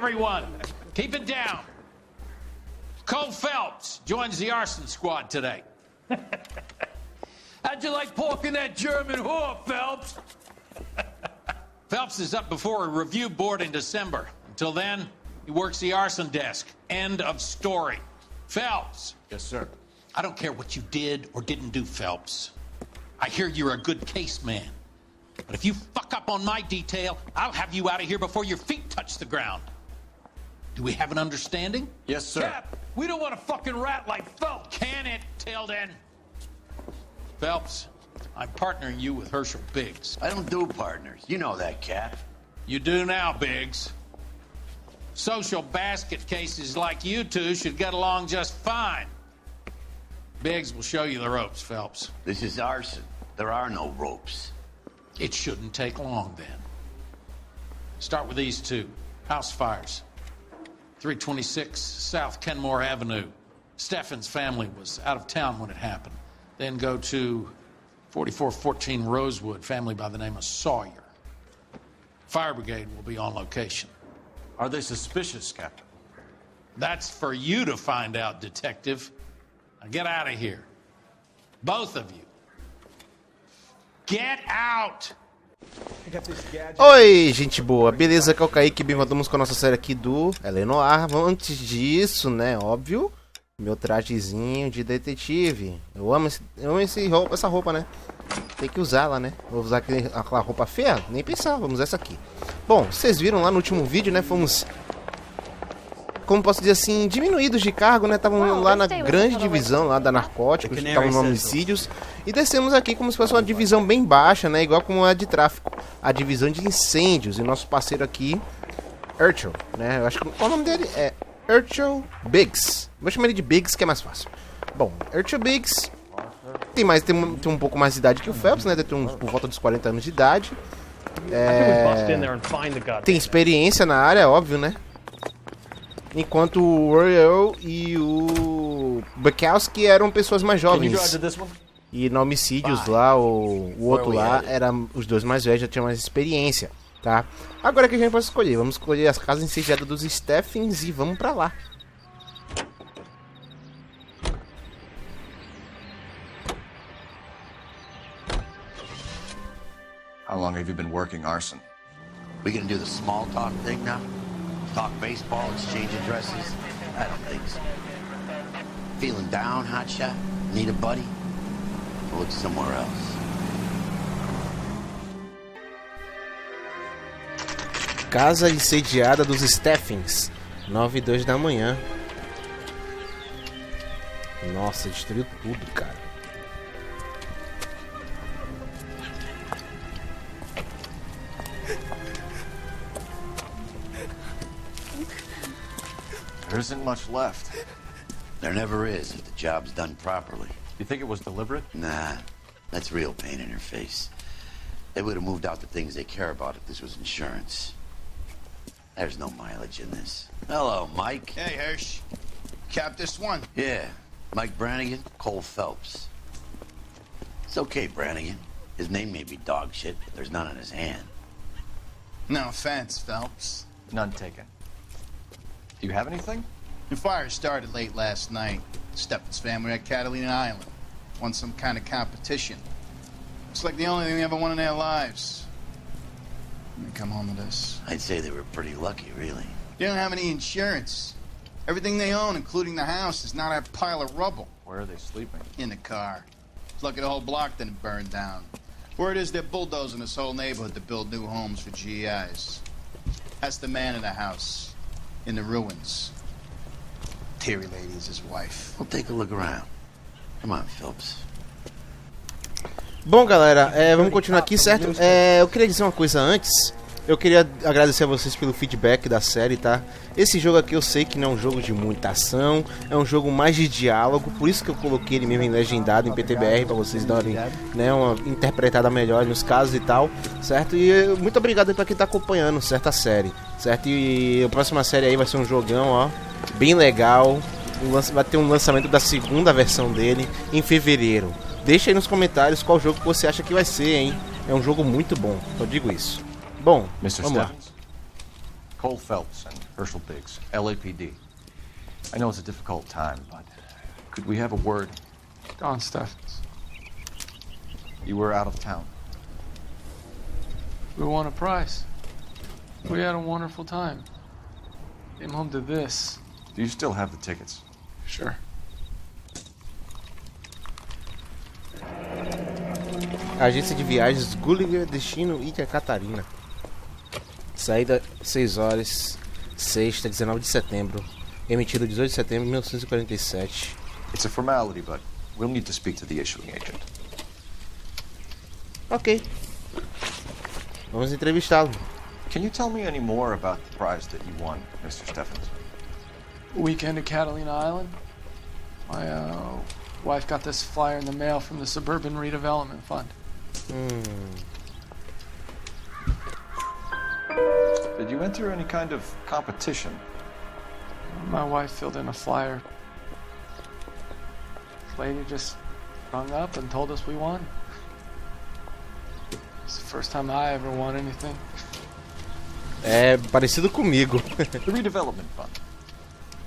everyone, keep it down. Cole Phelps joins the arson squad today. How'd you like pork in that German whore, Phelps? Phelps is up before a review board in December. Until then, he works the arson desk. End of story. Phelps. Yes, sir. I don't care what you did or didn't do, Phelps. I hear you're a good case man. But if you fuck up on my detail, I'll have you out of here before your feet touch the ground. Do we have an understanding? Yes, sir. Cap, we don't want a fucking rat like Phelps. Can it, Tilden? Phelps, I'm partnering you with Herschel Biggs. I don't do partners. You know that, Cap. You do now, Biggs. Social basket cases like you two should get along just fine. Biggs will show you the ropes, Phelps. This is arson. There are no ropes. It shouldn't take long, then. Start with these two. House fires. 326 South Kenmore Avenue. Steffen's family was out of town when it happened. Then go to 4414 Rosewood, family by the name of Sawyer. Fire brigade will be on location. Are they suspicious, Captain? That's for you to find out, detective. Now get out of here. Both of you. Get out! Oi, gente boa, beleza? Aqui é o Kaique, bem-vindos com a nossa série aqui do NOIRE. Antes disso, né, óbvio, meu trajezinho de detetive. Eu amo essa roupa, né? Tem que usá-la, né? Vou usar aquela roupa feia? Nem pensar, vamos usar essa aqui. Bom, vocês viram lá no último vídeo, né? Fomos, como posso dizer assim, diminuídos de cargo, né? Estavam lá na grande divisão lá da narcóticos, estavam no homicídios. E descemos aqui como se fosse uma divisão bem baixa, né? Igual como a de tráfico. A divisão de incêndios. E nosso parceiro aqui, Herschel, né? Eu acho que o nome dele é Herschel Biggs. Vou chamar ele de Biggs, que é mais fácil. Bom, Herschel Biggs tem um pouco mais de idade que o Phelps, né? Deve ter por volta dos 40 anos de idade. Tem experiência na área, óbvio, né? Enquanto o Royal e o Bukowski eram pessoas mais jovens. E no homicídios lá, o outro lá, eram os dois mais velhos, já tinham mais experiência, tá? Agora que a gente pode escolher, vamos escolher as casas incendiadas dos Steffens e vamos pra lá. How long have you been working arson? We gonna do the small talk thing now? Talk baseball, exchange addresses? I don't think so. Feeling down, hotshot? Need a buddy? We'll look somewhere else. Casa incendiada dos Steffens, 9h02 da manhã. Nossa, destruiu tudo, cara. There isn't much left. There never is if the job's done properly. You think it was deliberate? Nah, that's real pain in her face. They would have moved out the things they care about if this was insurance. There's no mileage in this. Hello, Mike. Hey, Hirsch. Cap this one. Yeah, Mike Brannigan, Cole Phelps. It's okay, Brannigan. His name may be dog shit, but there's none in his hand. No offense, Phelps. None taken. Do you have anything? The fire started late last night. Steffen's family at Catalina Island. Won some kind of competition. It's like the only thing they ever won in their lives. They come home to this. I'd say they were pretty lucky, really. They don't have any insurance. Everything they own, including the house, is not a pile of rubble. Where are they sleeping? In the car. It's lucky the whole block didn't burn down. Word is they're bulldozing this whole neighborhood to build new homes for GIs. That's the man in the house. In the ruins. Terry lady is his wife. We'll take a look around. Come on, Phelps. Bom, galera, vamos continuar aqui, certo? Eu queria dizer uma coisa antes. Eu queria agradecer a vocês pelo feedback da série, tá? Esse jogo aqui eu sei que não é um jogo de muita ação, é um jogo mais de diálogo, por isso que eu coloquei ele mesmo em legendado, em PTBR, pra vocês darem, né, uma interpretada melhor nos casos e tal, certo? E muito obrigado pra quem tá acompanhando, certo, a série, certo? E a próxima série aí vai ser um jogão, ó, bem legal, vai ter um lançamento da segunda versão dele em fevereiro. Deixa aí nos comentários qual jogo que você acha que vai ser, hein? É um jogo muito bom, eu digo isso. Bom, vamos lá. Cole Phelps and Herschel Biggs, LAPD. I know it's a difficult time, but could we have a word? Don Steffens. You were out of town. We won a prize. We had a wonderful time. Came home to this. Do you still have the tickets? Sure. Agência de viagens Gulliver, destino Ilha Catarina. Saída 6 horas, sexta, 19 de setembro. Emitido 18 de setembro de 1947. It's a formality, but we'll need to speak to the issuing agent. Ok. Vamos entrevistá-lo. Can you tell me any more about the prize that you won, Mr. Steffens? Weekend at Catalina Island. My wife got this flyer in the mail from the Suburban Redevelopment Fund. Did you enter any kind of competition? My wife filled in a flyer. Lady just rung up and told us we won. It's the first time I ever won anything. É parecido comigo. The redevelopment fund.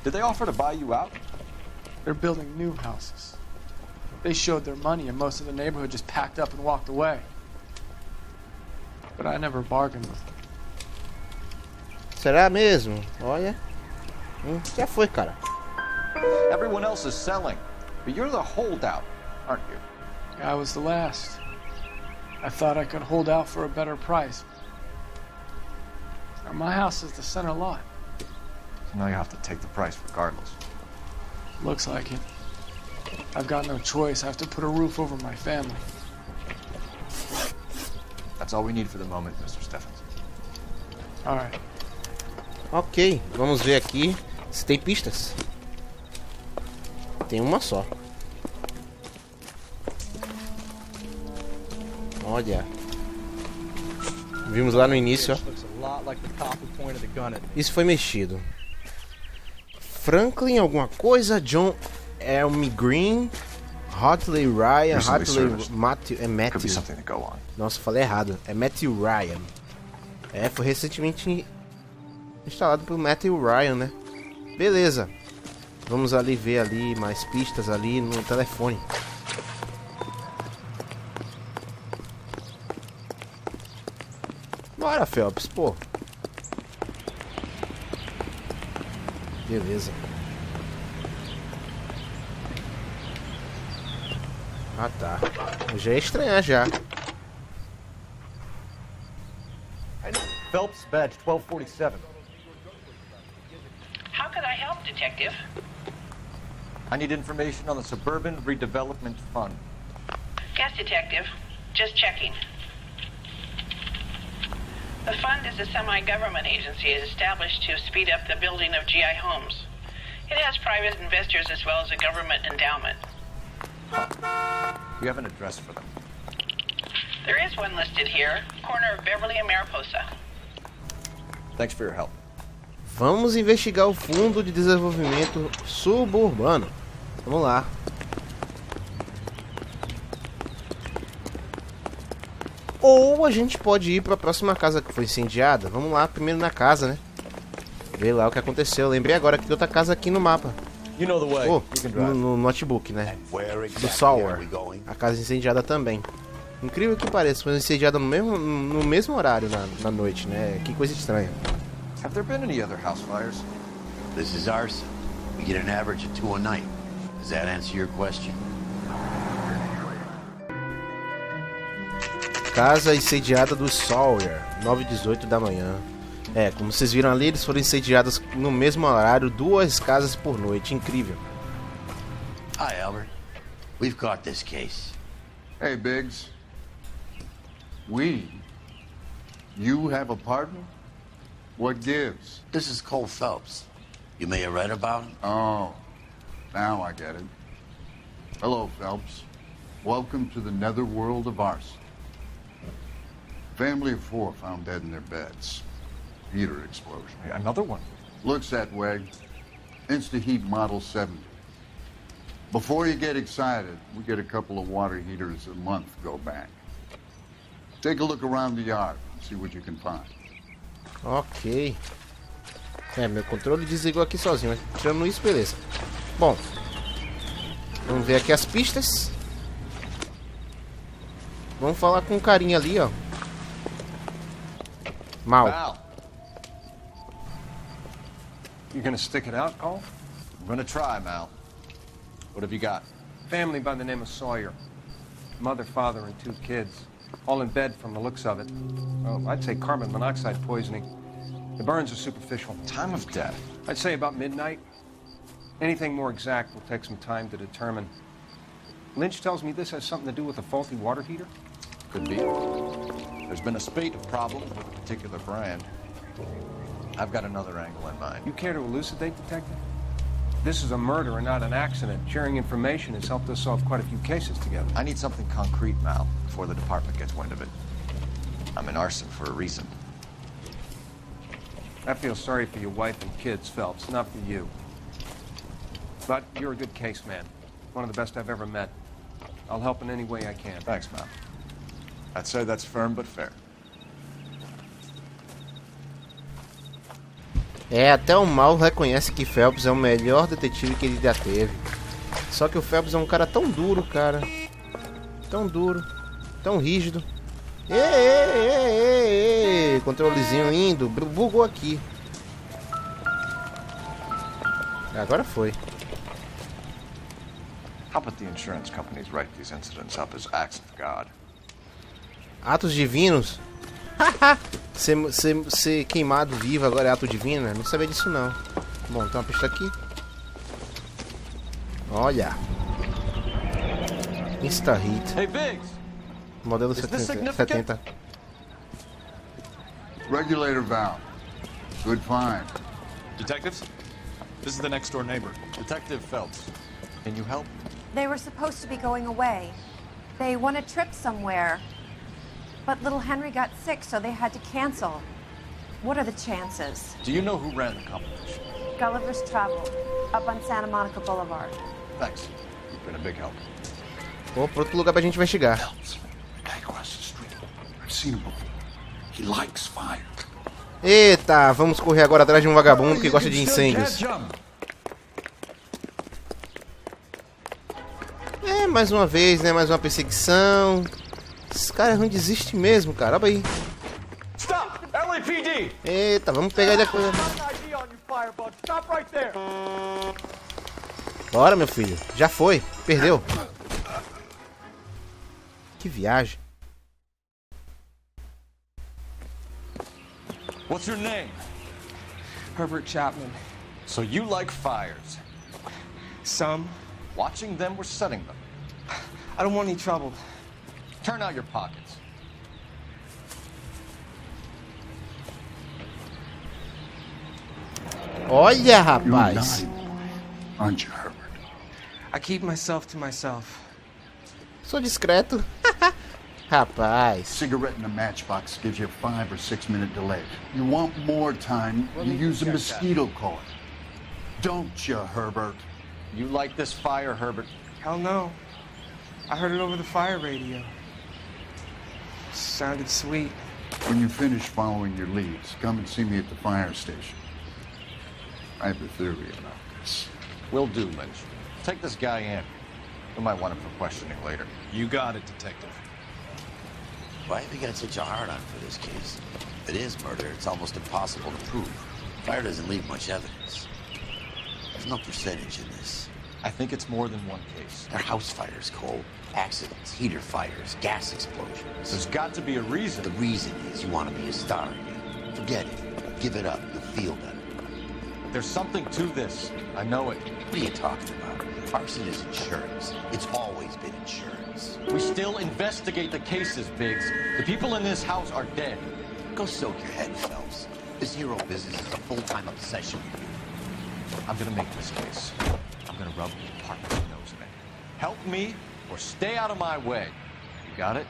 Did they offer to buy you out? They're building new houses. They showed their money and most of the neighborhood just packed up and walked away. But I never bargained with them. Será mesmo? Olha. Já foi, cara. Everyone else is selling, but you're the holdout, aren't you? I was the last. I thought I could hold out for a better price. Now, my house is the center lot. So now you have to take the price regardless. Looks like it. I've got no choice. I have to put a roof over my family. That's all we need for the moment, Mr. Steffens. All right. Ok, vamos ver aqui se tem pistas. Tem uma só. Olha. Vimos lá no início, ó. Isso foi mexido. Franklin alguma coisa, John Elmy Green, Hotley Ryan, Hotley Matthew, é Could be Matthew. something to go on. Nossa, falei errado. É Matthew Ryan. É, foi recentemente instalado pelo Matthew Ryan, né? Beleza. Vamos ali ver ali mais pistas ali no telefone. Bora, Phelps, pô. Beleza. Ah, tá. Eu já ia estranhar já. Phelps, badge 1247. How can I help, Detective? I need information on the Suburban Redevelopment Fund. Yes, Detective. Just checking. The fund is a semi-government agency established to speed up the building of GI homes. It has private investors as well as a government endowment. You have an address for them. There is one listed here, corner of Beverly and Mariposa. Thanks for your help. Vamos investigar o Fundo de Desenvolvimento Suburbano. Vamos lá. Ou a gente pode ir para a próxima casa que foi incendiada. Vamos lá, primeiro na casa, né? Ver lá o que aconteceu. Lembrei agora que tem outra casa aqui no mapa. You know the way. Oh, You can drive. no notebook, né? Where Do exactly are Sawyer. we going? A casa incendiada também. Incrível que pareça, foi incendiada no mesmo horário na noite, né? Que coisa estranha. Have there been any other house fires? This is arson. We get an average of 2 a night. Does that answer your question? Casa incendiada do Sawyer, 9h18 da manhã. É, como vocês viram ali, eles foram incendiados no mesmo horário, 2 casas por noite. Incrível. Hi, Albert. We've caught this case. Hey, Biggs. You have a partner? What gives? This is Cole Phelps. You may have read about him. Oh, now I get it. Hello, Phelps. Welcome to the netherworld of arson. Family of 4 found dead in their beds. Heater explosion. Another one. Looks that way. Insta-Heat Model 70. Before you get excited, we get a couple of water heaters a month go back. Take a look around the yard and see what you can find. Ok. É, meu controle desligou aqui sozinho, mas tirando isso, beleza. Bom, vamos ver aqui as pistas. Vamos falar com um carinha ali, ó. Mal. Val. You gonna stick it out, Cole? I'm gonna try, Mal. What have you got? Family by the name of Sawyer. Mother, father, and 2 kids. All in bed from the looks of it. Well, I'd say carbon monoxide poisoning. The burns are superficial. Time of death. I'd say about midnight. Anything more exact will take some time to determine. Lynch tells me this has something to do with a faulty water heater. Could be. There's been a spate of problems with a particular brand. I've got another angle in mind. You care to elucidate, Detective? This is a murder and not an accident. Sharing information has helped us solve quite a few cases together. I need something concrete, Mal, before the department gets wind of it. I'm in arson for a reason. I feel sorry for your wife and kids, Phelps, not for you. But you're a good case man. One of the best I've ever met. I'll help in any way I can. Thanks, Mal. I'd say that's firm but fair. É, até o Mal reconhece que Phelps é o melhor detetive que ele já teve. Só que o Phelps é um cara tão duro, cara. Tão duro. Tão rígido. Ei, controlezinho indo. Bugou aqui. Agora foi. How about the insurance companies write these incidents up as acts of God? Atos divinos? ser queimado vivo agora é ato divino? Né? Não sabia disso não. Bom, tem uma pista aqui. Olha. Insta-hit. Hey, Biggs! Modelo Is this 70. Regulator valve. Good find. Detectives, this is the next door neighbor. Detective Phelps, can you help? They were supposed to be going away. They won a trip somewhere. But little Henry got sick, so they had to cancel. What are the chances? Do you know who ran the competition? Gulliver's Travel, up on Santa Monica Boulevard. Thanks. You've been a big help. Vou para outro lugar pra gente investigar. Phelps, guy across the street. I've seen him before. He likes fire. Eita, vamos correr agora atrás de um vagabundo que gosta de incêndios. É, mais uma vez, né? Mais uma perseguição. Esses caras não desistem mesmo, cara. Olha aí. Stop! LAPD! Eita, vamos pegar ele a coisa. Bora, meu filho. Já foi. Perdeu. Que viagem. What's your name? Herbert Chapman. So you like fires. Some. Watching them or setting them? I don't want any trouble. Turn out your pockets. Olha, You're a rapaz. naughty boy, aren't you, Herbert? I keep myself to myself. Sou discreto. Rapaz. Cigarette in a matchbox gives you a 5 or 6 minute delay. You want more time, you use a mosquito coil. Don't you, Herbert? You like this fire, Herbert? Hell no. I heard it over the fire radio. Sounded sweet. When you finish following your leads, come and see me at the fire station. I have a theory about this. Will do, Lynch. Take this guy in. We might want him for questioning later. You got it, Detective. Why have you got such a hard-on for this case? If it is murder, it's almost impossible to prove. Fire doesn't leave much evidence. There's no percentage in this. I think it's more than one case. They're house fires, Cole. Accidents, heater fires, gas explosions. There's got to be a reason. The reason is you want to be a star again. Forget it. Give it up. You'll feel better. There's something to this. I know it. What are you talking about? Arson is insurance. It's always been insurance. We still investigate the cases, Biggs. The people in this house are dead. Go soak your head, Phelps. This hero business is a full-time obsession with you. I'm gonna make this case. I'm gonna rub the department's nose in it. Help me or stay out of my way. You got it?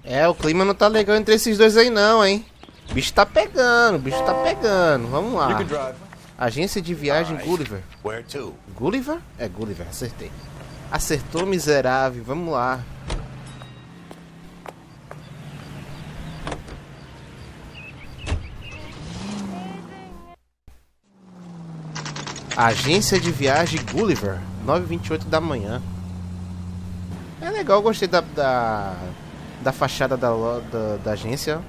É, o clima não tá legal entre esses dois aí não, hein? O bicho tá pegando, o bicho tá pegando. Vamos lá. Agência de viagem Gulliver. Where to? Gulliver? É Gulliver, acertei. Acertou, miserável. Vamos lá. Agência de viagem Gulliver, 9h28 da manhã. É legal, gostei da fachada da agência.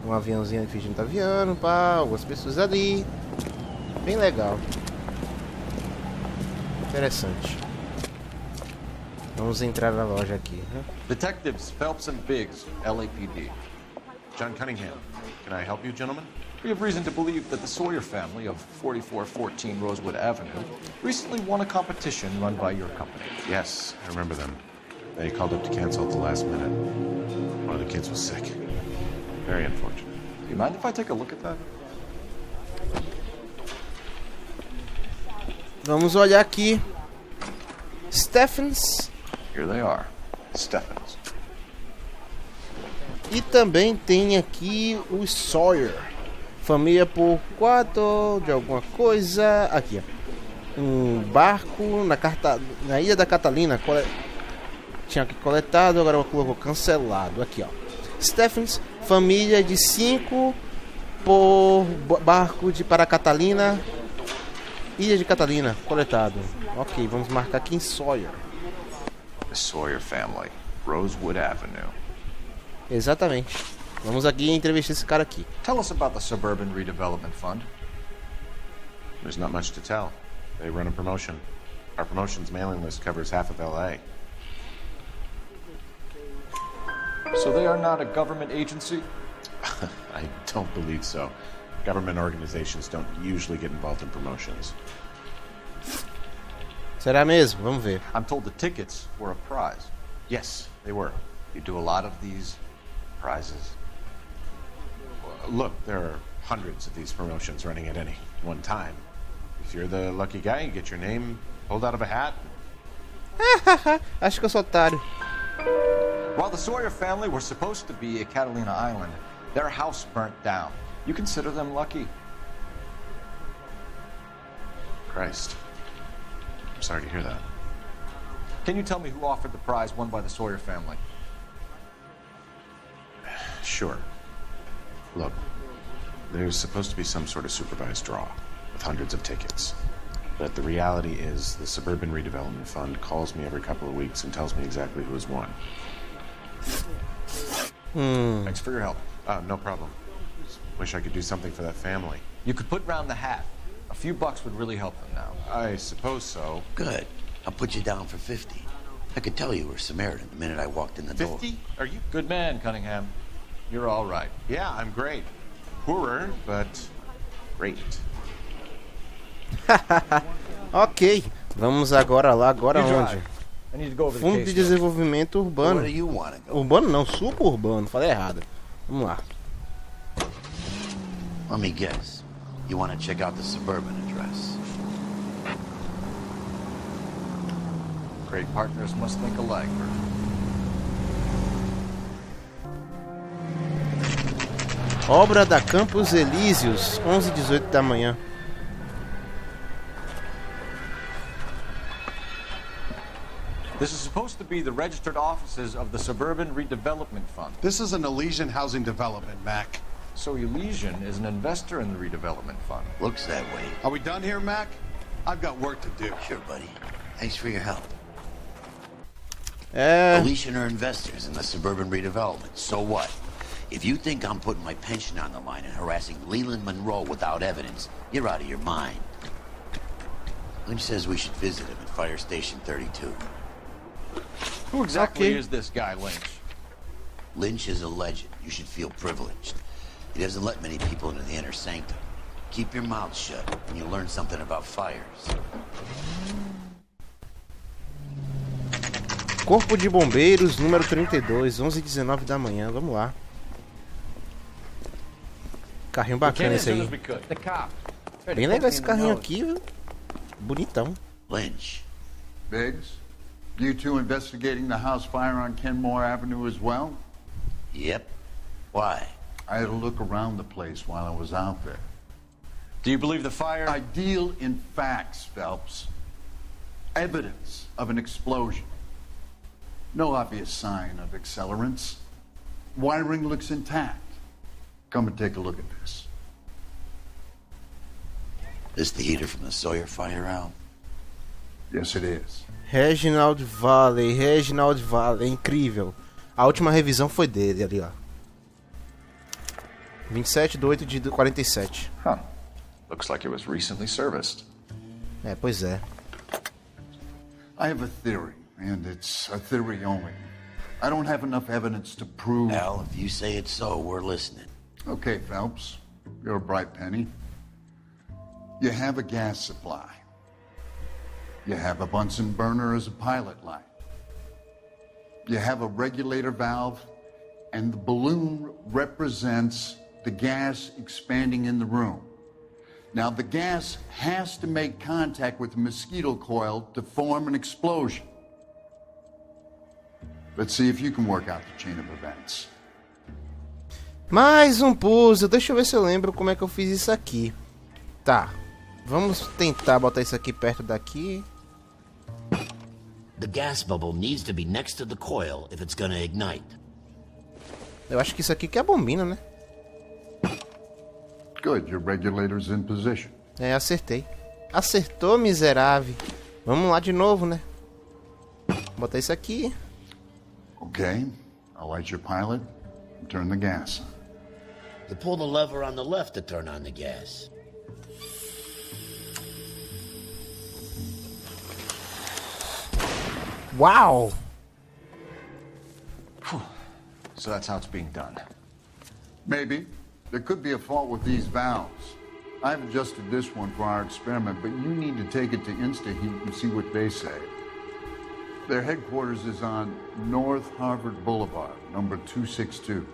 Um aviãozinho fingindo que tá aviando, pá, algumas pessoas ali. Bem legal. Interessante. Vamos entrar na loja aqui. Detectives Phelps and Biggs, LAPD. John Cunningham. Can I help you, gentlemen? We have reason to believe that the Sawyer family of 4414 Rosewood Avenue recently won a competition run by your company. Yes, I remember them. They called up to cancel at the last minute. One of the kids was sick. Very unfortunate. Do you mind if I take a look at that? Vamos olhar aqui. Stephens. Here they are. Stephens. E também tem aqui o Sawyer. Família por 4 de alguma coisa. Aqui, ó. Um barco na Ilha da Catalina. Tinha aqui coletado, agora colocou cancelado. Aqui, ó. Stephens, família de 5 por barco para Catalina. Ilha de Catalina, coletado. Ok, vamos marcar aqui em Sawyer. The Sawyer family, Rosewood Avenue. Exatamente. Vamos aqui entrevistar esse cara aqui. Tell us about the Suburban Redevelopment Fund. There's not much to tell. They run a promotion. Our promotions mailing list covers half of LA. So they are not a government agency? I don't believe so. Government organizations don't usually get involved in promotions. Será mesmo? Vamos ver. I'm told the tickets were a prize. Yes, they were. You do a lot of these prizes? Look, there are hundreds of these promotions running at any one time. If you're the lucky guy, you get your name pulled out of a hat. Acho que eu sou otário. While the Sawyer family were supposed to be at Catalina Island, their house burnt down. You consider them lucky? Christ. I'm sorry to hear that. Can you tell me who offered the prize won by the Sawyer family? Sure. Look, there's supposed to be some sort of supervised draw with hundreds of tickets. But the reality is the Suburban Redevelopment Fund calls me every couple of weeks and tells me exactly who has won. Thanks for your help. No problem. Just wish I could do something for that family. You could put round the hat. A few bucks would really help them now. I suppose so. Good. I'll put you down for 50. I could tell you were Samaritan the minute I walked in the door. 50? Are you? Good man, Cunningham. You're all right. Yeah, I'm great. Poorer, but great. Ok. Vamos agora lá. Agora onde? I need to go over the Fundo case de Desenvolvimento Urbano. Where do you want to go? Urbano não, suburbano. Falei errado. Vamos lá. Let me guess. You want to check out the Suburban address? Great partners must think alike. Obra da Campos Elíseos, 11h18 da manhã. This is supposed to be the registered offices of the Suburban Redevelopment Fund. This is an Elysian housing development, Mac. So Elysian is an investor in the redevelopment fund. Looks that way. Are we done here, Mac? I've got work to do. Sure, buddy. Thanks for your help. É. Elysian are investors in the Suburban Redevelopment. So what? If you think I'm putting my pension on the line and harassing Leland Monroe without evidence, you're out of your mind. Lynch says we should visit him at Fire Station 32. Who exactly is this guy, Lynch? Lynch is a legend. You should feel privileged. He doesn't let many people into the inner sanctum. Keep your mouth shut and you'll learn something about fires. Corpo de Bombeiros, número 32, 11h19 da manhã. Vamos lá. Carrinho bacana esse aí. Bem legal esse carrinho aqui, viu? Bonitão. Lynch. Biggs, you two investigating the house fire on Kenmore Avenue as well? Yep. Why? I had a look around the place while I was out there. Do you believe the fire? I deal in facts, Phelps. Evidence of an explosion. No obvious sign of accelerants. Wiring looks intact. Come and take a look at this. This the heater from the Sawyer fire out? Yes, it is. Reginald Valley, é incrível. A última revisão foi dele ali, ó. 27/8/47. Huh. Looks like it was recently serviced. É, pois é. I have a theory, and it's a theory only. I don't have enough evidence to prove... Al, if you say it's so, we're listening. Okay, Phelps. You're a bright penny. You have a gas supply. You have a Bunsen burner as a pilot light. You have a regulator valve, and the balloon represents the gas expanding in the room. Now, the gas has to make contact with the mosquito coil to form an explosion. Let's see if you can work out the chain of events. Mais um puzzle. Deixa eu ver se eu lembro como é que eu fiz isso aqui. Tá. Vamos tentar botar isso aqui perto daqui. The gas bubble needs to be next to the coil if it's gonna ignite. Eu acho que isso aqui que é a bombina, né? Good, your regulator's in position. É, acertei. Acertou, miserável. Vamos lá de novo, né? Botar isso aqui. Okay, I'll light your pilot and turn the gas on. You pull the lever on the left to turn on the gas. Wow! So that's how it's being done. Maybe. There could be a fault with these valves. I've adjusted this one for our experiment, but you need to take it to InstaHeat and see what they say. Their headquarters is on North Harvard Boulevard, number 262.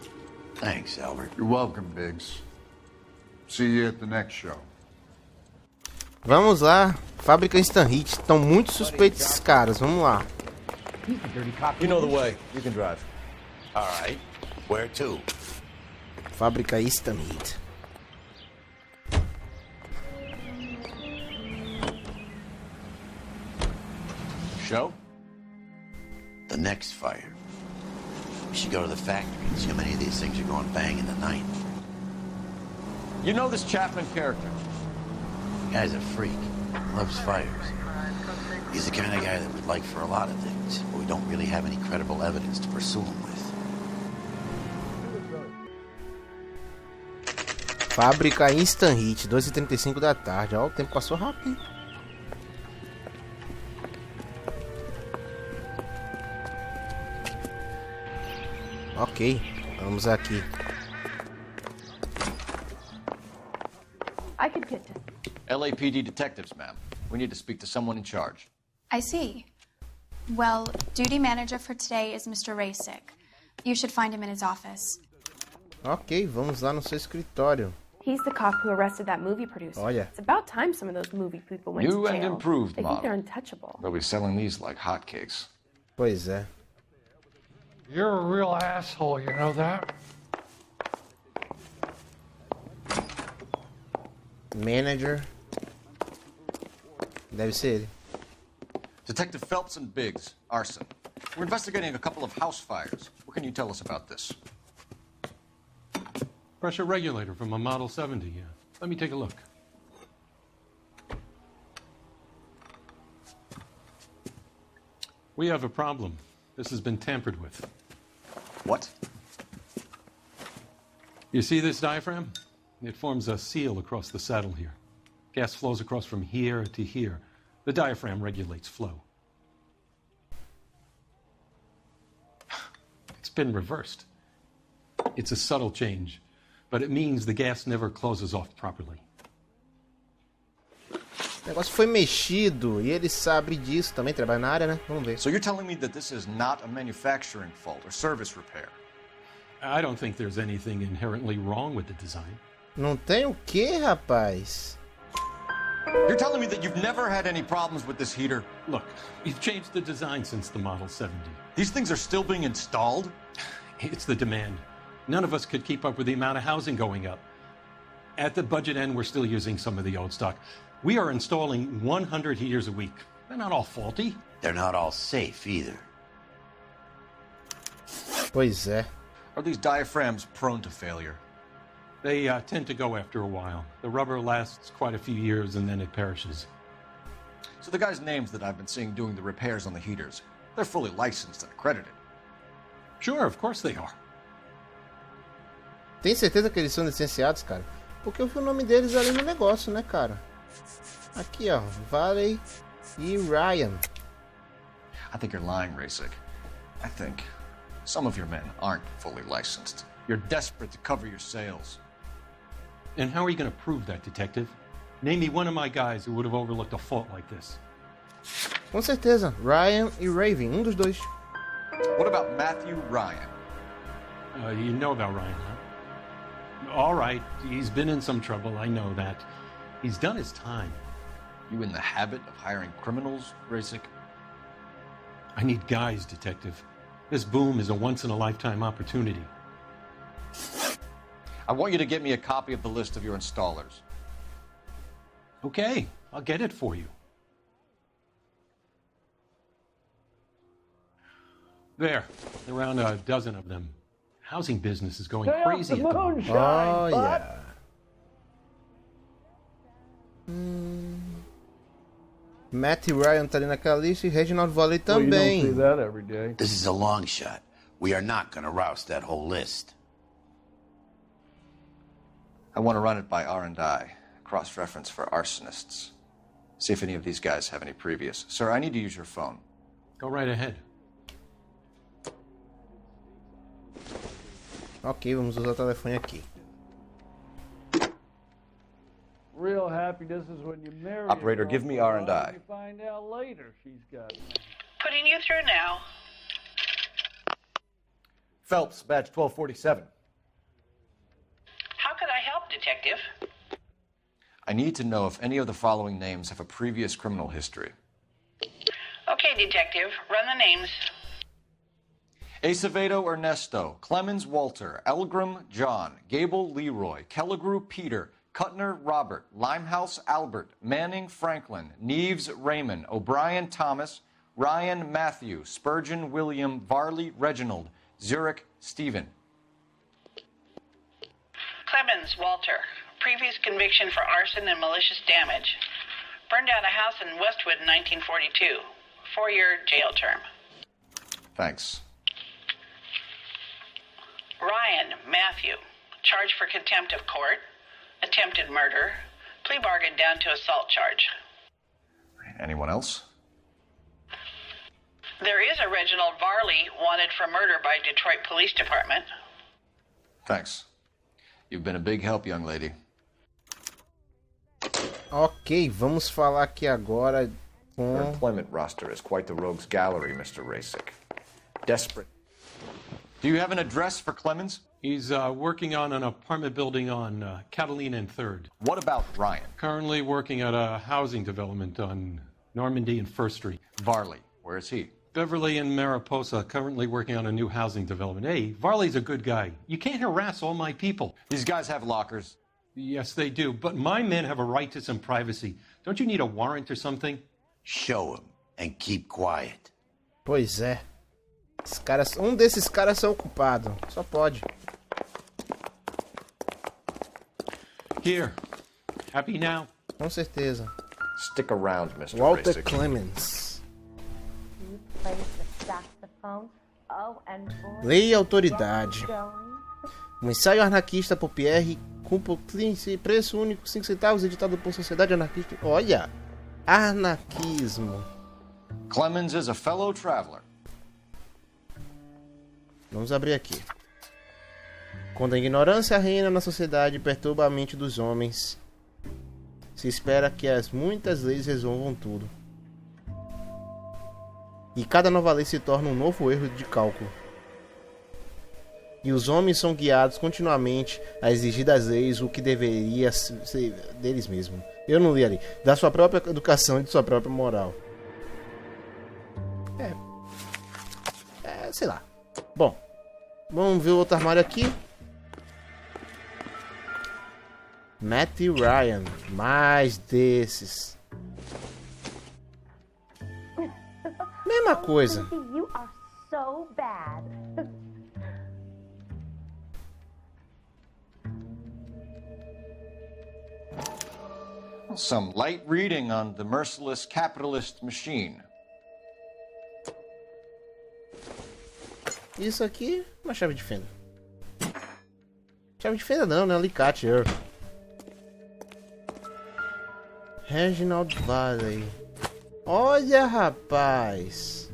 Thanks, Albert. You're welcome, Biggs. See you at the next show. Vamos lá. Fábrica InstaHeat. Estão muito suspeitos esses caras. Vamos lá. You know the way. You can drive. All right. Where to? Fábrica InstaHeat. Show? The next fire. We should go to the factory and see how many of these things are going bang in the night. You know this Chapman character? The guy's a freak. Loves fires. He's the kind of guy that we'd like for a lot of things, but we don't really have any credible evidence to pursue him with. Fábrica InstaHeat, 2h35 da tarde. Ó, o tempo passou rápido, hein? Ok, vamos aqui. I could get to... LAPD detectives, ma'am. We need to speak to someone in charge. I see. Well, duty manager for today is Mr. Rasick. You should find him in his office. Ok, vamos lá no seu escritório. He's the cop who arrested that movie producer. Olha. It's about time some of those movie people went New to jail. and improved They model. think they're untouchable. They'll be selling these like hotcakes. Pois é. You're a real asshole, you know that? Manager. Deve ser ele. Detective Phelps and Biggs, arson. We're investigating a couple of house fires. What can you tell us about this? Pressure regulator from a Model 70, yeah. Let me take a look. We have a problem. This has been tampered with. What? You see this diaphragm? It forms a seal across the saddle here. Gas flows across from here to here. The diaphragm regulates flow. It's been reversed. It's a subtle change, but it means the gas never closes off properly. O negócio foi mexido e ele sabe disso também, trabalha na área, né? Vamos ver. So you're telling me that this is not a manufacturing fault or service repair? I don't think there's anything inherently wrong with the design. Não tem o quê, rapaz? You're telling me that you've never had any problems with this heater? Look, we've changed the design since the Model 70. These things are still being installed? It's the demand. None of us could keep up with the amount of housing going up. At the budget end, we're still using some of the old stock. We are installing 100 heaters a week. They're not all faulty. They're not all safe either. Pois é. Are these diaphragms prone to failure? They tend to go after a while. The rubber lasts quite a few years and then it perishes. So the guys' names that I've been seeing doing the repairs on the heaters, they're fully licensed and accredited. Sure, of course they are. Tem certeza que eles são licenciados, cara? Porque eu vi o nome deles ali no negócio, né, cara? Aqui, ó. Valeu e Ryan. I think you're lying, Rasik. I think some of your men aren't fully licensed. You're desperate to cover your sales. And how are you going to prove that, Detective? Name me one of my guys who would have overlooked a fault like this. Com certeza, Ryan e Raven, dos dois. What about Matthew Ryan? You know about Ryan, huh? All right, he's been in some trouble, I know that. He's done his time. You in the habit of hiring criminals, Rasik? I need guys, Detective. This boom is a once-in-a-lifetime opportunity. I want you to get me a copy of the list of your installers. Okay, I'll get it for you. There, around a dozen of them. Housing business is going crazy at the moment. Oh, yeah. Matt e Ryan tá ali naquela lista e Reginald Valley também. You don't see that every day. This is a long shot. We are not going to roust that whole list. I want to run it by R&I, cross-reference for arsonists. See if any of these guys have any previous. Sir, I need to use your phone. Go right ahead. Ok, vamos usar o telefone aqui. Real happiness is when you marry. Operator, give me R&I. You find out later she's got. Putting you through now. Phelps, badge 1247. How could I help, Detective? I need to know if any of the following names have a previous criminal history. Okay, Detective, run the names. Acevedo Ernesto, Clemens Walter, Elgram John, Gable Leroy, Kelligrew Peter, Cutner Robert, Limehouse Albert, Manning Franklin, Neves Raymond, O'Brien Thomas, Ryan Matthew, Spurgeon William, Varley Reginald, Zurich Stephen. Clemens Walter, previous conviction for arson and malicious damage. Burned down a house in Westwood in 1942. 4-year jail term. Thanks. Ryan Matthew, charged for contempt of court, attempted murder, plea bargain down to assault charge. Anyone else? There is a Reginald Varley wanted for murder by Detroit Police Department. Thanks. You've been a big help, young lady. Ok, vamos falar aqui agora com... Your employment roster is quite the rogues gallery, Mr. Rasik. Desperate. Do you have an address for Clemens? He's working on an apartment building on Catalina and 3rd. What about Ryan? Currently working at a housing development on Normandy and 1st Street. Varley, where is he? Beverly and Mariposa, currently working on a new housing development. Hey, Varley's a good guy. You can't harass all my people. These guys have lockers. Yes, they do, but my men have a right to some privacy. Don't you need a warrant or something? Show him and keep quiet. Pois é. Desses caras são ocupados. Só pode. Here. Happy now? Com certeza. Stick around, Mr. Walter Rasik. Clemens. You play the saxophone. Oh, and boy, Lei e autoridade. Um ensaio anarquista por Pierre com preço único 5 centavos, editado por Sociedade Anarquista. Olha! Anarquismo. Clemens is a fellow traveler. Vamos abrir aqui. Quando a ignorância reina na sociedade e perturba a mente dos homens, se espera que as muitas leis resolvam tudo. E cada nova lei se torna um novo erro de cálculo. E os homens são guiados continuamente a exigir das leis o que deveria ser deles mesmos. Eu não li ali. Da sua própria educação e de sua própria moral. Sei lá. Bom, vamos ver o outro armário aqui. Matt e Ryan. Mais desses. Mesma coisa. You are so bad. Some light reading on the merciless capitalist machine. Isso aqui, uma chave de fenda. Chave de fenda não, né? Alicate. Reginald Valley. Olha, rapaz.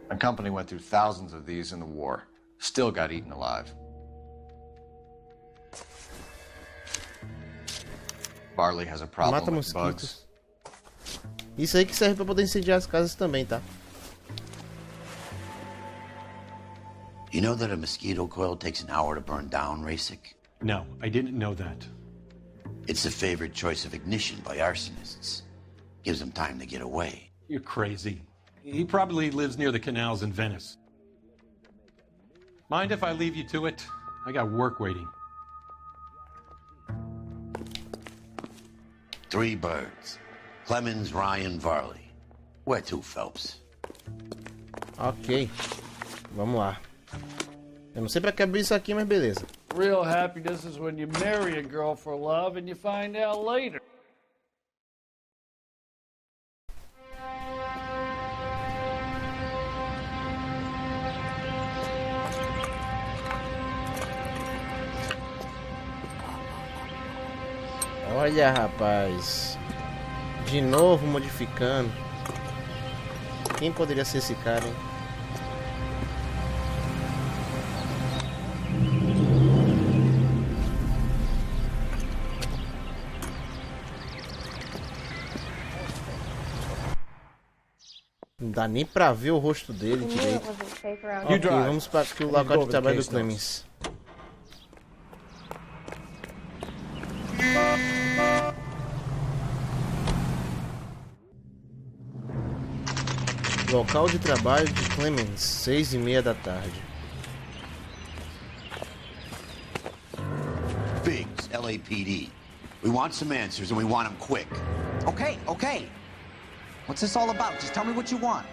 My company went through thousands of these in the war. Still got eaten alive. Barley has a problem Mata with bugs. mosquitos. Isso aí que serve pra poder incendiar as casas também, tá? You know that a mosquito coil takes an hour to burn down, Rasik? No, I didn't know that. It's the favorite choice of ignition by arsonists. Gives them time to get away. You're crazy. He probably lives near the canals in Venice. Mind if I leave you to it? I got work waiting. 3 birds. Clemens, Ryan, Varley. Where to, Phelps? Ok. Vamos lá. Eu não sei pra que abrir isso aqui, mas beleza. Real happiness is when you marry a girl for love and you find out later. Olha, rapaz. De novo modificando. Quem poderia ser esse cara, hein? Não dá nem pra ver o rosto dele direito. Ok, vamos para aqui o local de trabalho do Clemens. Local de trabalho de Clemens, 6:30 da tarde. Biggs, LAPD. We want some answers and we want them quick. Okay, okay. What's this all about? Just tell me what you want.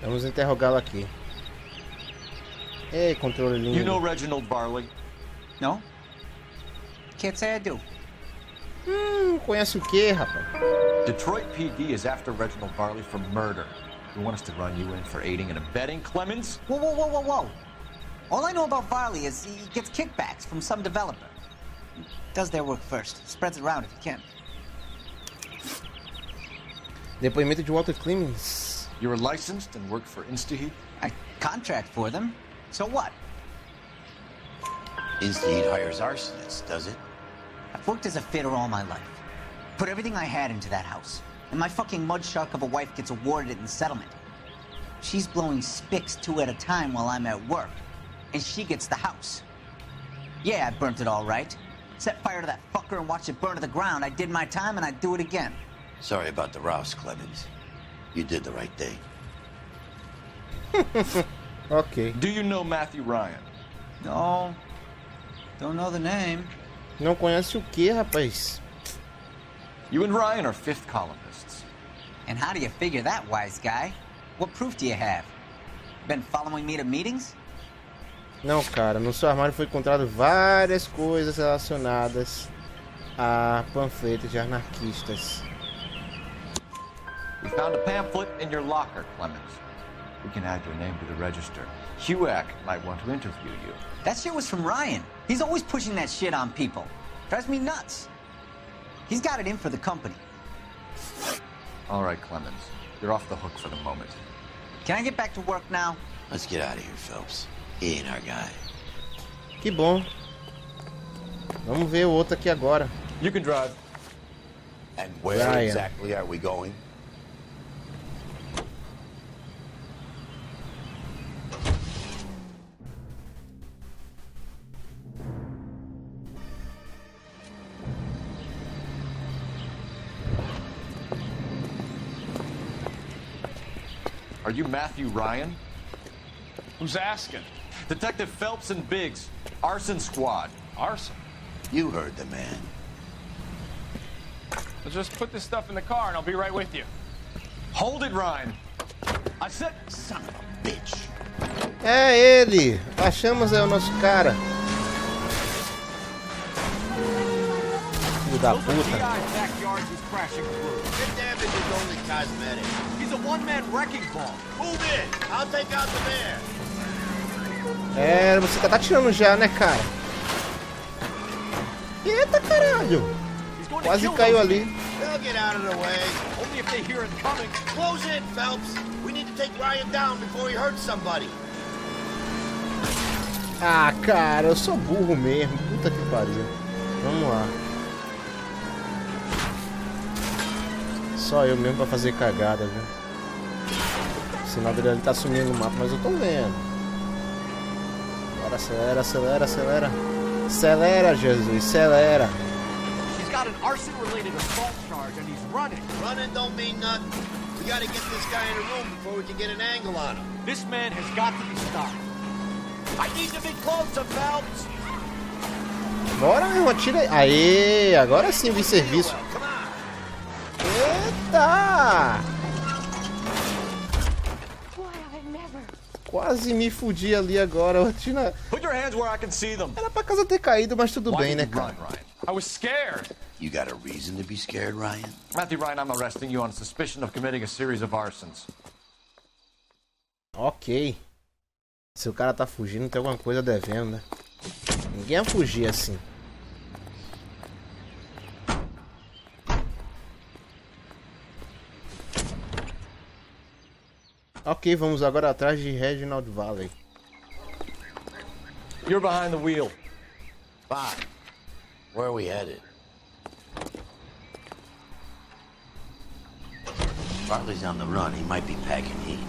Vamos interrogá-lo aqui. Ei, controle lindo. You know Reginald Barley? No? Can't say I do. Conhece o quê, rapaz? Detroit PD is after Reginald Barley for murder. You want us to run you in for aiding and abetting, Clemens? Whoa, whoa, whoa, whoa, whoa. All I know about Varley is he gets kickbacks from some developer. He does their work first. Spreads it around if he can. Depoimento de Walter Clemens. You're licensed and work for InstaHeat? I contract for them. So what? InstaHeat hires arsonists, does it? I've worked as a fitter all my life. Put everything I had into that house. And my fucking mud shark of a wife gets awarded it in settlement. She's blowing spics 2 at a time while I'm at work. And she gets the house. Yeah, I burnt it all right. Set fire to that fucker and watched it burn to the ground. I did my time and I'd do it again. Sorry about the rouse, Clemens. You did the right thing. Ok. Do you know Matthew Ryan? No. Don't know the name. Não conhece o quê, rapaz? You and Ryan are fifth columnists. And how do you figure that, wise guy? What proof do you have? Been following me to meetings? Não, cara, no seu armário foi encontrado várias coisas relacionadas a panfletos de anarquistas. We found a pamphlet in your locker, Clemens. We can add your name to the register. HUAC might want to interview you. That shit was from Ryan. He's always pushing that shit on people. Drives me nuts. He's got it in for the company. All right, Clemens. You're off the hook for the moment. Can I get back to work now? Let's get out of here, Phelps. He ain't our guy. Que bom. Vamos ver o outro aqui agora. You can drive. And where Ryan. exactly are we going? Are you Matthew Ryan? Who's asking? Detective Phelps and Biggs, arson squad. Arson? You heard the man. Let's just put this stuff in the car and I'll be right with you. Hold it, Ryan. I said... Son of a bitch. É ele! Achamos é o nosso cara. Filho da puta. É, você tá tirando já, né, cara? Eita, caralho! Quase caiu ali. They'll get out of the way. Only if they hear it coming. Close in, Phelps. We need to take Ryan down before he hurts somebody. Ah, cara, eu sou burro mesmo. Puta que pariu. Vamos lá. Só eu mesmo pra fazer cagada, viu? O sinal dele ali tá sumindo no mapa, mas eu tô vendo. Bora, acelera, acelera, acelera. Acelera, Jesus, acelera. He's got an arson-related assault charge and he's running. Running don't mean nothing. We gotta get this guy in a room before we can get an angle on him. This man has got to be stopped. I need to be closer, Phelps. Bora, meu, atira aí. Aê, agora sim vi serviço. Eita! Quase me fudi ali agora. Put your hands where I can see them. Era pra casa ter caído, mas tudo bem, né, cara? I was scared. You got a reason to be scared, Ryan? Matthew Ryan, I'm arresting you on suspicion of committing a series of arsons. Ok. Se o cara tá fugindo, tem alguma coisa devendo, né? Ninguém ia fugir assim. Ok, vamos agora atrás de Reginald Valley. You're behind the wheel. Fine. Where are we headed? Bartley's on the run. He might be packing heat.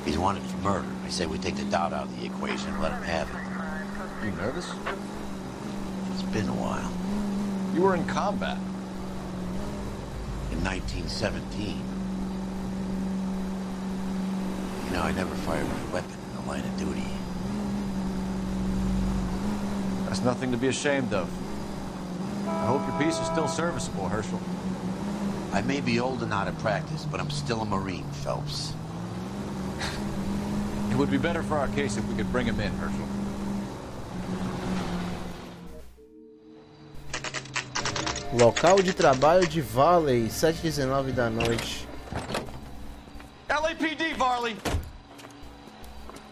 He's wanted for murder. I say we take the doubt out of the equation and let him have it. You nervous? It's been a while. You were in combat. In 1917. You know, I never fired my weapon in the line of duty. That's nothing to be ashamed of. I hope your piece is still serviceable, Herschel. I may be old and out of practice, but I'm still a Marine, Phelps. It would be better for our case if we could bring him in, Herschel. Local de trabalho de Valley, 7h19 da noite. LAPD, Varley!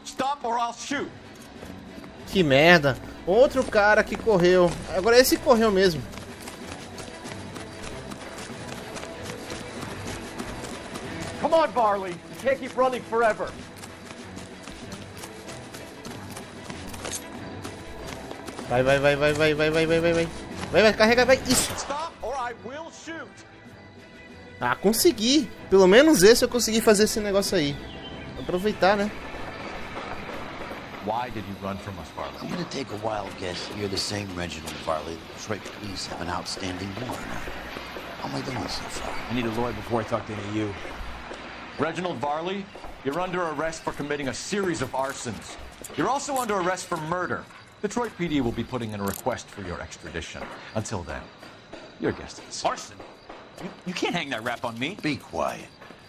Stop or I'll shoot! Que merda. Outro cara que correu. Agora esse correu mesmo. Come on, Varley. You can't keep running forever. Vai, vai, vai, vai, vai, vai, vai, vai, vai, vai. Vai, vai, carrega, vai. Isso. Stop or I will shoot! Ah, consegui. Pelo menos esse eu consegui fazer esse negócio aí. Aproveitar, né? Why did you run from us, Varley? I'm gonna take a wild guess. You're the same Reginald Varley the Detroit police have an outstanding warrant on. How am I doing so far? I need a lawyer before I talk to any of you. Reginald Varley, you're under arrest for committing a series of arsons. You're also under arrest for murder. Detroit PD will be putting in a request for your extradition. Until then, your guest is. Arson? You can't hang that rap on me. Be quiet.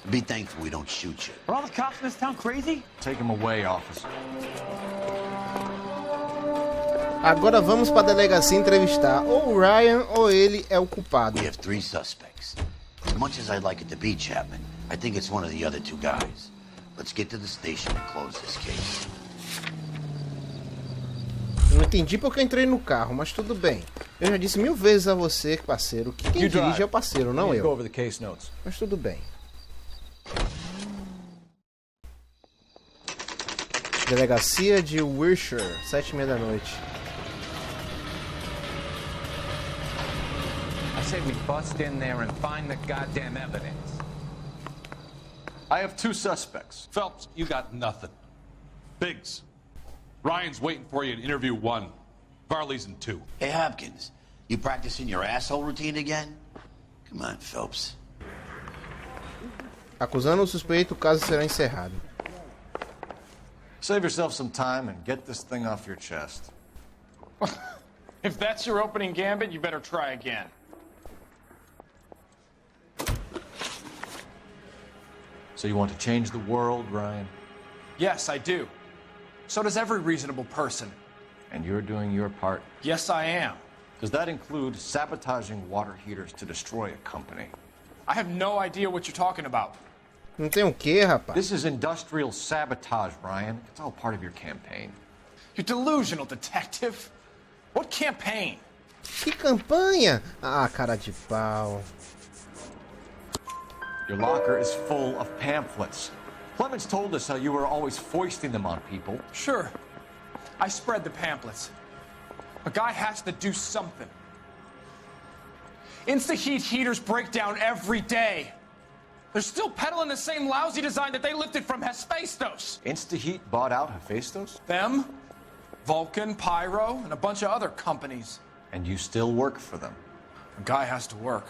Be thankful we don't shoot you. Are all the cops in this town crazy? Take him away, officer. Agora vamos pra delegacia entrevistar. Ou o Ryan ou ele é o culpado. We have 3 suspects. As much as I'd like it to be Chapman, I think it's one of the other 2 guys. Let's get to the station and close this case. Eu não entendi porque eu entrei no carro, mas tudo bem. Eu já disse 1000 vezes a você, parceiro, que quem dirige é o parceiro, não eu. Go over the case notes. Mas tudo bem. Delegacia de Wilshire, 7h30 da noite. I say we bust in there and find the goddamn evidence. I have 2 suspects. Phelps, you got nothing. Biggs, Ryan's waiting for you in interview 1. Varley's in 2. Hey, Hopkins, you practicing your asshole routine again? Come on, Phelps. Acusando o suspeito, o caso será encerrado. Save yourself some time and get this thing off your chest. If that's your opening gambit, you better try again. So you want to change the world, Ryan? Yes, I do. So does every reasonable person. And you're doing your part? Yes, I am. Does that include sabotaging water heaters to destroy a company? I have no idea what you're talking about. Não tem o quê, rapaz? This is industrial sabotage, Ryan. It's all part of your campaign. You're delusional, detective. What campaign? Que campanha? Ah, cara de pau. Your locker is full of pamphlets. Clemens told us how you were always foisting them on people. Sure. I spread the pamphlets. A guy has to do something. Insta-heat heaters break down every day. They're still peddling the same lousy design that they lifted from Hephaestus. Insta-heat bought out Hephaestus? Them, Vulcan, Pyro, and a bunch of other companies. And you still work for them? A guy has to work.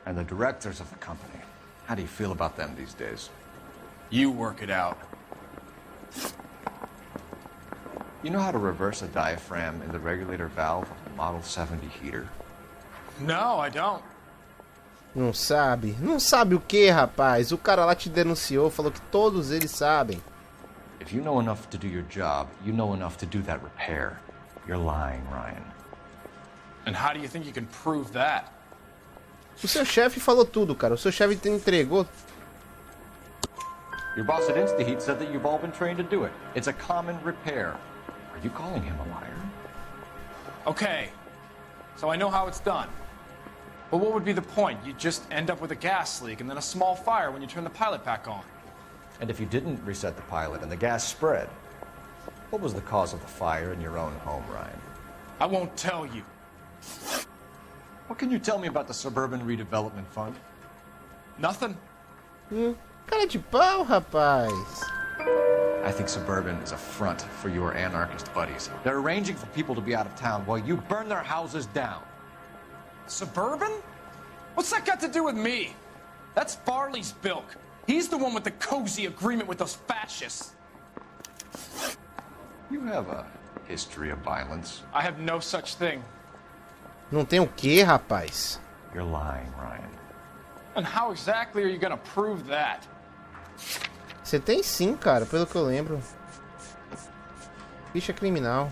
And the directors of the company, how do you feel about them these days? You work it out. You know how to reverse a diaphragm in the regulator valve of a Model 70 heater? No, I don't. Não sabe? Não sabe o que, rapaz? O cara lá te denunciou, falou que todos eles sabem. If you know enough to do your job, you know enough to do that repair. You're lying, Ryan. And how do you think you can prove that? O seu chefe falou tudo, cara. O seu chefe te entregou. Your boss at InstaHeat said that you've all been trained to do it. It's a common repair. Are you calling him a liar? Okay, so I know how it's done. But what would be the point? You just end up with a gas leak and then a small fire when you turn the pilot back on. And if you didn't reset the pilot and the gas spread, what was the cause of the fire in your own home, Ryan? I won't tell you. What can you tell me about the Suburban Redevelopment Fund? Nothing. Cara de pau, rapaz. I think Suburban is a front for your anarchist buddies. They're arranging for people to be out of town while you burn their houses down. Suburban? What's that got to do with me? That's Farley's bilk. He's the one with the cozy agreement with those fascists. You have a history of violence. I have no such thing. Não tem o que, rapaz? You're lying, Ryan. And how exactly are you gonna prove that? Você tem sim, cara, pelo que eu lembro. Ficha criminal.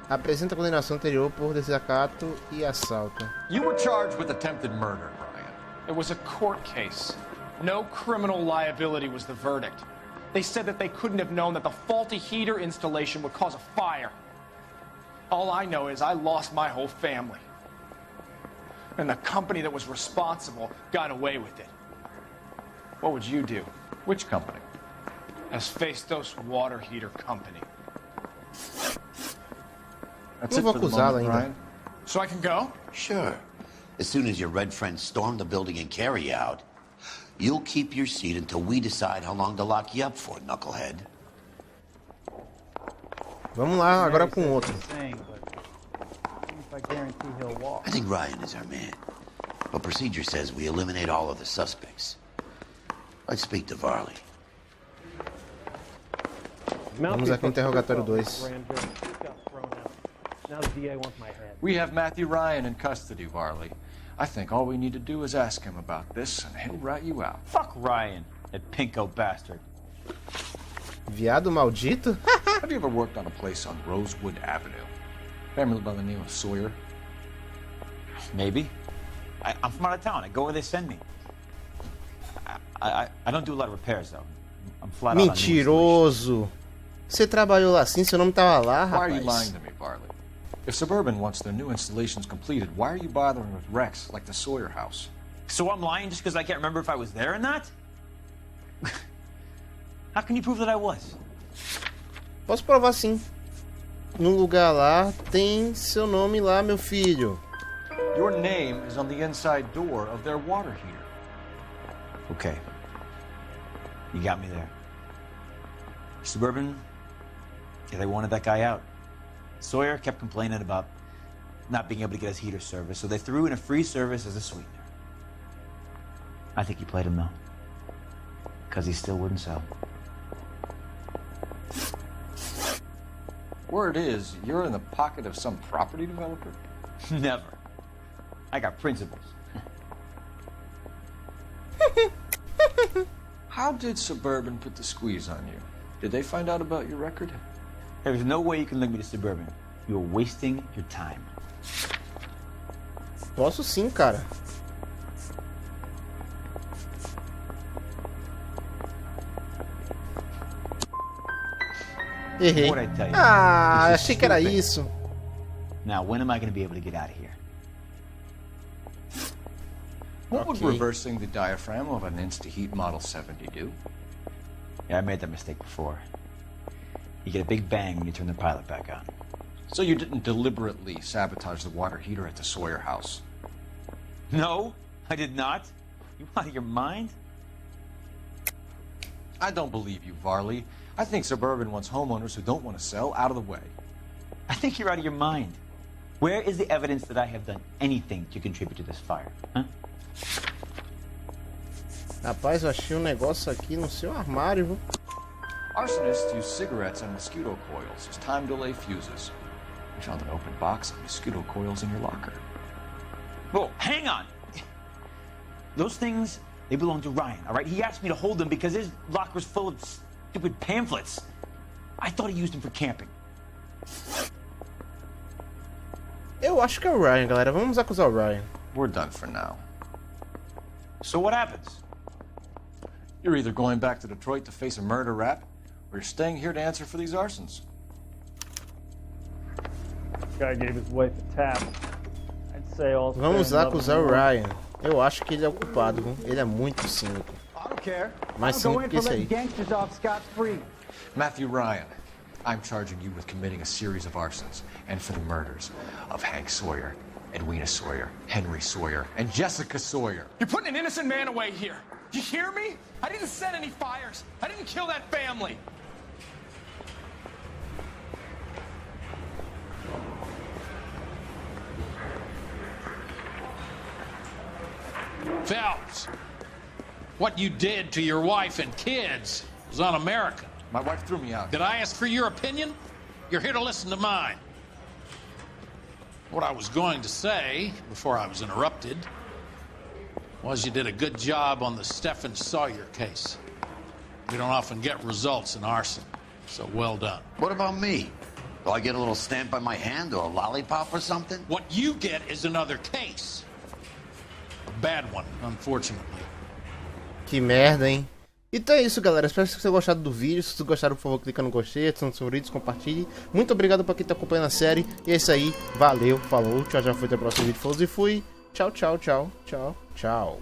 Apresenta a condenação anterior por desacato e assalto. You were charged with attempted murder, Ryan. It was a court case. No criminal liability was the verdict. They said that they couldn't have known that the faulty heater installation would cause a fire. All I know is I lost my whole family. And the company that was responsible got away with it. What would you do? Which company? Hephaestus Water Heater Company. That's it for the moment, Ryan. So I can go? Sure. As soon as your red friends storm the building and carry you out, you'll keep your seat until we decide how long to lock you up for, knucklehead. Vamos lá, agora com outro. I think Ryan is our man. But procedure says we eliminate all of the suspects. Let's speak to Varley. Vamos aqui no interrogatório 2. We have Matthew Ryan in custody, Varley. I think all we need to do is ask him about this, and he'll rat you out. Fuck Ryan, that pinko bastard. Viado maldito? Have you ever worked on a place on Rosewood Avenue? Family by the name of Sawyer? Maybe. I'm from out of town. I go where they send me. I don't do a lot of repairs, though. I'm flat out on Mentiroso. Você trabalhou lá assim, seu nome tava lá, Why are you rapaz. lying to me, Varley? If Suburban wants their new installations completed, why are you bothering with wrecks like the Sawyer house? So I'm lying just because I can't remember if I was there or not? How can you prove that I was? Posso provar sim. No lugar lá tem seu nome lá, meu filho. Your name is on the inside door of their water heater. Okay. You got me there. Suburban, yeah, they wanted that guy out. Sawyer kept complaining about not being able to get his heater service, so they threw in a free service as a sweetener. I think he played him, though. Because he still wouldn't sell. Word is, you're in the pocket of some property developer? Never. I got principles. How did Suburban put the squeeze on you? Did they find out about your record? There's no way you can link me to Suburban. You're wasting your time. Posso sim, cara. Errei. What'd I tell you? Ah, This is achei que era stupid. isso. Now, when am I going to be able to get out of here? What would reversing the diaphragm of an Insta-Heat Model 70 do? Yeah, I made that mistake before. You get a big bang when you turn the pilot back on. So you didn't deliberately sabotage the water heater at the Sawyer house? No, I did not. You out of your mind? I don't believe you, Varley. I think Suburban wants homeowners who don't want to sell out of the way. I think you're out of your mind. Where is the evidence that I have done anything to contribute to this fire? Huh? Rapaz, eu achei um negócio aqui no seu armário, viu? Arsonists use cigarettes and mosquito coils as time delay fuses. We found an open box of mosquito coils in your locker. Whoa, hang on! Those things, they belong to Ryan, all right? He asked me to hold them because his locker's full of stupid pamphlets. I thought he used them for camping. Eu acho que é o Ryan, galera. Vamos acusar o Ryan. We're done for now. So what happens? You're either going back to Detroit to face a murder rap, or you're staying here to answer for these arsons. This guy gave his wife a tap. I'd say all. Vamos acusar o Ryan. Eu acho que ele é o culpado, viu? Ele é muito cínico. I don't care. Mais I'm cínico going que for isso letting aí. gangsters off scot-free. Matthew Ryan, I'm charging you with committing a series of arsons and for the murders of Hank Sawyer, Edwina Sawyer, Henry Sawyer, and Jessica Sawyer. You're putting an innocent man away here. You hear me? I didn't set any fires. I didn't kill that family. Phelps, what you did to your wife and kids was un-American. My wife threw me out. Did I ask for your opinion? You're here to listen to mine. What I was going to say, before I was interrupted, was you did a good job on the Stephen Sawyer case. We don't often get results in arson, so well done. What about me? Do I get a little stamp by my hand or a lollipop or something? What you get is another case. A bad one, unfortunately. Que merda, hein? Então é isso, galera. Espero que vocês tenham gostado do vídeo. Se vocês gostaram, por favor, clica no gostei, adicione favoritos, compartilhe. Muito obrigado pra quem tá acompanhando a série. E é isso aí. Valeu, falou, tchau, já foi até o próximo vídeo. Falou e fui. Tchau, tchau, tchau, tchau, tchau.